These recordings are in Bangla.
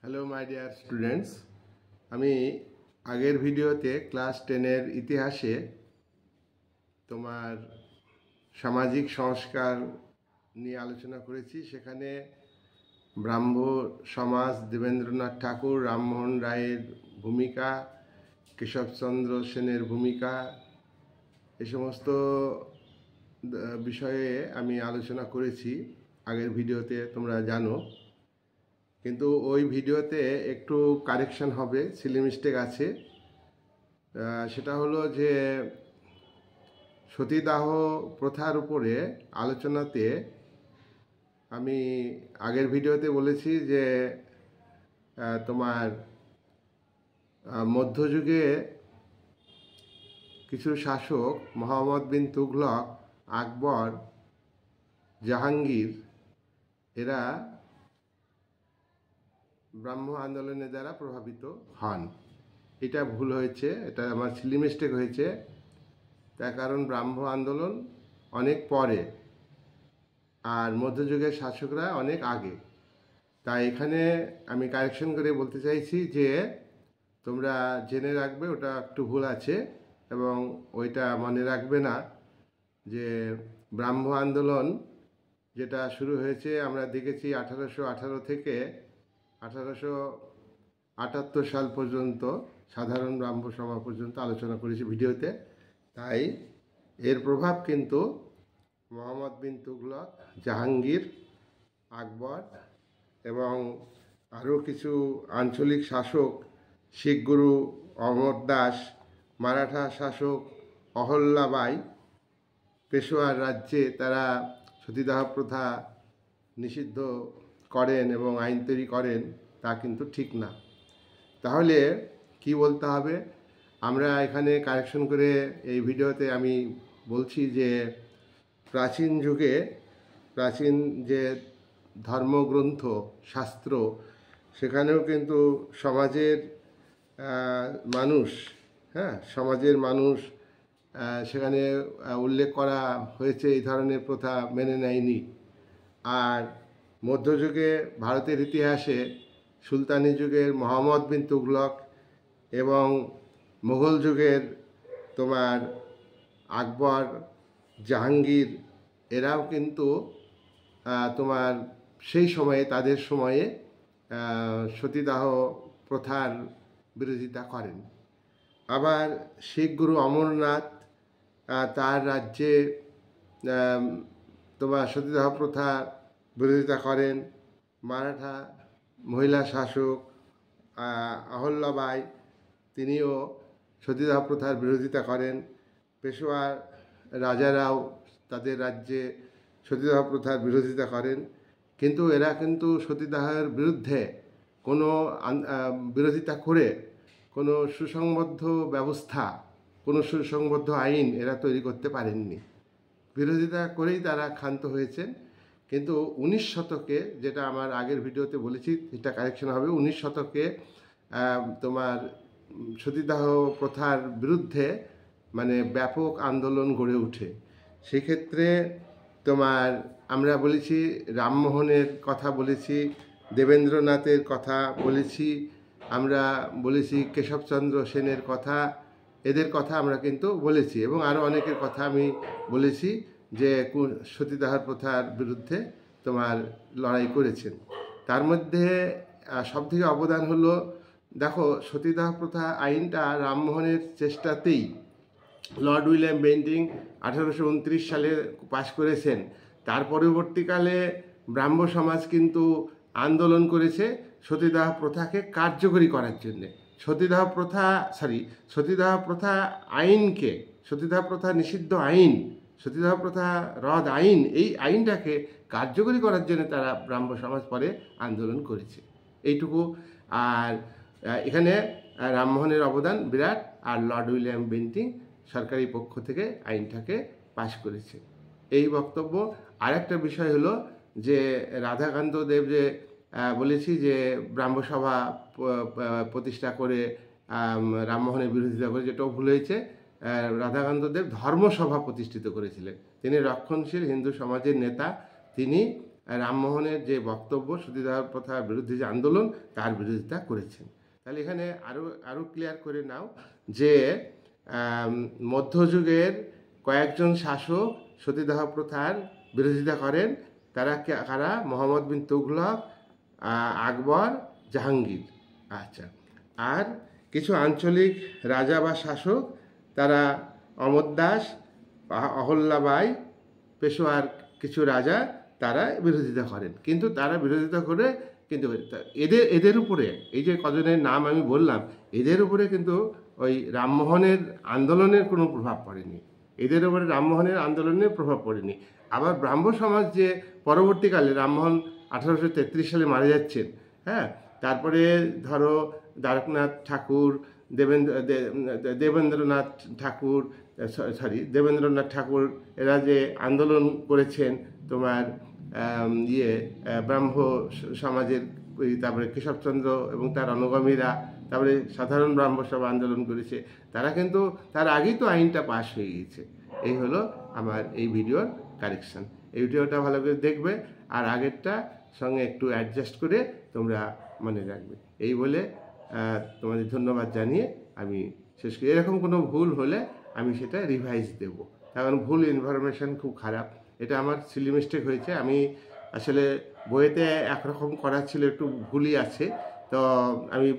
হ্যালো মাই ডিয়ার স্টুডেন্টস, আমি আগের ভিডিওতে ক্লাস 10-এর ইতিহাসে তোমার সামাজিক সংস্কার নিয়ে আলোচনা করেছি। সেখানে ব্রাহ্ম সমাজ, দেবেন্দ্রনাথ ঠাকুর, রামমোহন রায়ের ভূমিকা, কেশবচন্দ্র সেনের ভূমিকা, এই সমস্ত বিষয়ে আমি আলোচনা করেছি আগের ভিডিওতে, তোমরা জানো। কিন্তু ওই ভিডিওতে একটু কারেকশন হবে, সিলি মিস্টেক আছে। সেটা হলো যে সতীদাহ প্রথার উপরে আলোচনাতে আমি আগের ভিডিওতে বলেছি যে তোমার মধ্যযুগে কিছু শাসক মোহাম্মদ বিন তুগলক, আকবর, জাহাঙ্গীর, এরা ব্রাহ্ম আন্দোলনের দ্বারা প্রভাবিত হন। এটা ভুল হয়েছে, এটা আমার সিলি মিস্টেক হয়েছে। তার কারণ ব্রাহ্ম আন্দোলন অনেক পরে আর মধ্যযুগের শাসকরা অনেক আগে। তাই এখানে আমি কারেকশন করে বলতে চাইছি যে তোমরা জেনে রাখবে ওটা একটু ভুল আছে, এবং ওইটা মনে রাখবে না যে ব্রাহ্ম আন্দোলন যেটা শুরু হয়েছে আমরা দেখেছি 1818 থেকে 1878 সাল পর্যন্ত, সাধারণ ব্রাহ্ম সভা পর্যন্ত আলোচনা করেছি ভিডিওতে। তাই এর প্রভাব কিন্তু মোহাম্মদ বিন তুগলক, জাহাঙ্গীর, আকবর এবং আরও কিছু আঞ্চলিক শাসক, শিখ গুরু অমর দাস, মারাঠা শাসক অহল্যাবাই, পেশোয়ার রাজ্যে তারা সতীদাহ প্রথা নিষিদ্ধ করেন এবং আইন তৈরি করেন, তা কিন্তু ঠিক না। তাহলে কি বলতে হবে? আমরা এখানে কারেকশন করে এই ভিডিওতে আমি বলছি যে প্রাচীন যুগে, প্রাচীন যে ধর্মগ্রন্থ, শাস্ত্র, সেখানেও কিন্তু সমাজের মানুষ, সমাজের মানুষ সেখানে উল্লেখ করা হয়েছে এই ধরনের প্রথা মেনে নেয়নি। আর মধ্যযুগে ভারতের ইতিহাসে সুলতানি যুগের মোহাম্মদ বিন তুগলক এবং মুঘল যুগের তোমার আকবর, জাহাঙ্গীর, এরাও কিন্তু তোমার সেই সময়ে, তাদের সময়ে সতীদাহ প্রথার বিরোধিতা করেন। আবার শিখ গুরু অমরনাথ তার রাজ্যে তোমার সতীদাহ প্রথা বিরোধিতা করেন। মারাঠা মহিলা শাসক অহল্যাবাই, তিনিও সতীদাহ প্রথার বিরোধিতা করেন। পেশোয়ার রাজারাও তাদের রাজ্যে সতীদাহ প্রথার বিরোধিতা করেন। কিন্তু এরা কিন্তু সতীদাহের বিরুদ্ধে কোনো বিরোধিতা করে কোনো সুসংবদ্ধ ব্যবস্থা, কোনো সুসংবদ্ধ আইন এরা তৈরি করতে পারেননি। বিরোধিতা করেই তারা ক্ষান্ত হয়েছেন। কিন্তু 19 শতকে, যেটা আমার আগের ভিডিওতে বলেছি, এটা কারেকশন হবে, 19 শতকে তোমার সতীদাহ প্রথার বিরুদ্ধে মানে ব্যাপক আন্দোলন গড়ে ওঠে। সেক্ষেত্রে তোমার আমরা বলেছি রামমোহনের কথা বলেছি, দেবেন্দ্রনাথের কথা বলেছি, আমরা বলেছি কেশবচন্দ্র সেনের কথা, এদের কথা আমরা কিন্তু বলেছি, এবং আরও অনেকের কথা আমি বলেছি যে সতীদাহ প্রথার বিরুদ্ধে তোমার লড়াই করেছেন। তার মধ্যে সবথেকে অবদান হলো, দেখো, সতীদাহ প্রথা আইনটা রামমোহনের চেষ্টাতেই লর্ড উইলিয়াম বেন্টিং 1829 সালে পাশ করেছেন। তার পরবর্তীকালে ব্রাহ্ম সমাজ কিন্তু আন্দোলন করেছে সতীদাহ প্রথাকে কার্যকরী করার জন্যে। সতীদাহ প্রথা আইনকে, সতীদাহ প্রথা নিষিদ্ধ আইন, সতীদাহ প্রথা রদ আইন, এই আইনটাকে কার্যকরী করার জন্য তারা ব্রাহ্ম সমাজ পরে আন্দোলন করেছে, এইটুকু। আর এখানে রামমোহনের অবদান বিরাট, আর লর্ড উইলিয়াম বেন্টিং সরকারি পক্ষ থেকে আইনটাকে পাশ করেছে, এই বক্তব্য। আরেকটা বিষয় হলো যে রাধাকান্ত দেব, যে বলেছি যে ব্রাহ্মসভা প্রতিষ্ঠা করে রামমোহনের বিরোধিতা করে, যেটাও ভুল হয়েছে। রাধাকান্ত দেব ধর্মসভা প্রতিষ্ঠিত করেছিলেন। তিনি রক্ষণশীল হিন্দু সমাজের নেতা, তিনি রামমোহনের যে বক্তব্য সতীদাহ প্রথার বিরুদ্ধে যে আন্দোলন তার বিরোধিতা করেছেন। তাহলে এখানে আরও ক্লিয়ার করে নাও যে মধ্যযুগের কয়েকজন শাসক সতীদাহ প্রথার বিরোধিতা করেন। তারা কারা? মোহাম্মদ বিন তুগলক, আকবর, জাহাঙ্গীর। আচ্ছা, আর কিছু আঞ্চলিক রাজা বা শাসক, তারা অমর দাস, অহল্যাবাই, পেশোয়ার কিছু রাজা, তারা বিরোধিতা করেন। কিন্তু তারা বিরোধিতা করে কিন্তু এদের উপরে, এই যে কজনের নাম আমি বললাম, এদের উপরে কিন্তু ওই রামমোহনের আন্দোলনের কোনো প্রভাব পড়েনি। এদের উপরে রামমোহনের আন্দোলনের প্রভাব পড়েনি। আবার ব্রাহ্ম সমাজ যে পরবর্তীকালে রামমোহন 1833 সালে মারা যাচ্ছেন, হ্যাঁ, তারপরে ধরো দ্বারকনাথ ঠাকুর, দেবেন্দ্রনাথ ঠাকুর, এরা যে আন্দোলন করেছেন তোমার ব্রাহ্ম সমাজের, তারপরে কেশবচন্দ্র এবং তার অনুগামীরা, তারপরে সাধারণ ব্রাহ্ম সভা আন্দোলন করেছে, তারা কিন্তু তার আগেই তো আইনটা পাশ হয়ে গেছে। এই হলো আমার এই ভিডিওর কারেকশান। এই ভিডিওটা ভালো করে দেখবে আর আগেরটা সঙ্গে একটু অ্যাডজাস্ট করে তোমরা মনে রাখবে। এই বলে তোমাদের ধন্যবাদ জানিয়ে আমি শেষ করি। এরকম কোনো ভুল হলে আমি সেটা রিভাইজ দেবো, কারণ ভুল ইনফরমেশান খুব খারাপ। এটা আমার সিলি মিস্টেক হয়েছে। আমি আসলে বইয়েতে একরকম করা ছিল, একটু ভুলই আছে। তো আমি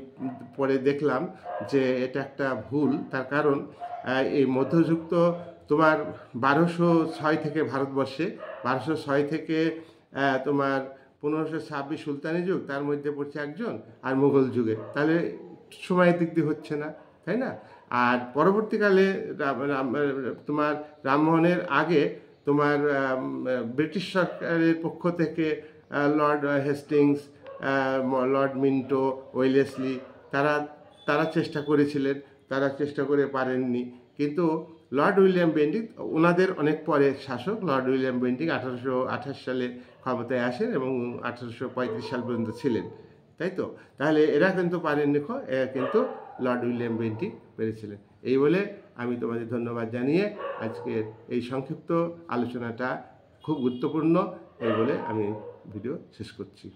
পরে দেখলাম যে এটা একটা ভুল। তার কারণ এই মধ্যযুক্ত তোমার 1206 থেকে ভারতবর্ষে, 1206 থেকে তোমার 1526 সুলতানি যুগ, তার মধ্যে পড়ছে একজন, আর মুঘল যুগে, তাহলে সময়ের দিক দিয়ে হচ্ছে না, তাই না? আর পরবর্তীকালে তোমার রামমোহনের আগে তোমার ব্রিটিশ সরকারের পক্ষ থেকে Lord Hastings, Lord Minto, Wellesley, তারা চেষ্টা করেছিলেন, তারা চেষ্টা করে পারেননি। কিন্তু লর্ড উইলিয়াম বেন্টিং, ওনাদের অনেক পরে শাসক লর্ড উইলিয়াম বেন্টিং 1828 সালে ক্ষমতায় আসেন এবং 1835 সাল পর্যন্ত ছিলেন, তাই তো? তাহলে এরা কিন্তু পারেননি, কিন্তু লর্ড উইলিয়াম বেন্টিং পেরেছিলেন। এই বলে আমি তোমাদের ধন্যবাদ জানিয়ে আজকের এই সংক্ষিপ্ত আলোচনাটা খুব গুরুত্বপূর্ণ, এই বলে আমি ভিডিও শেষ করছি।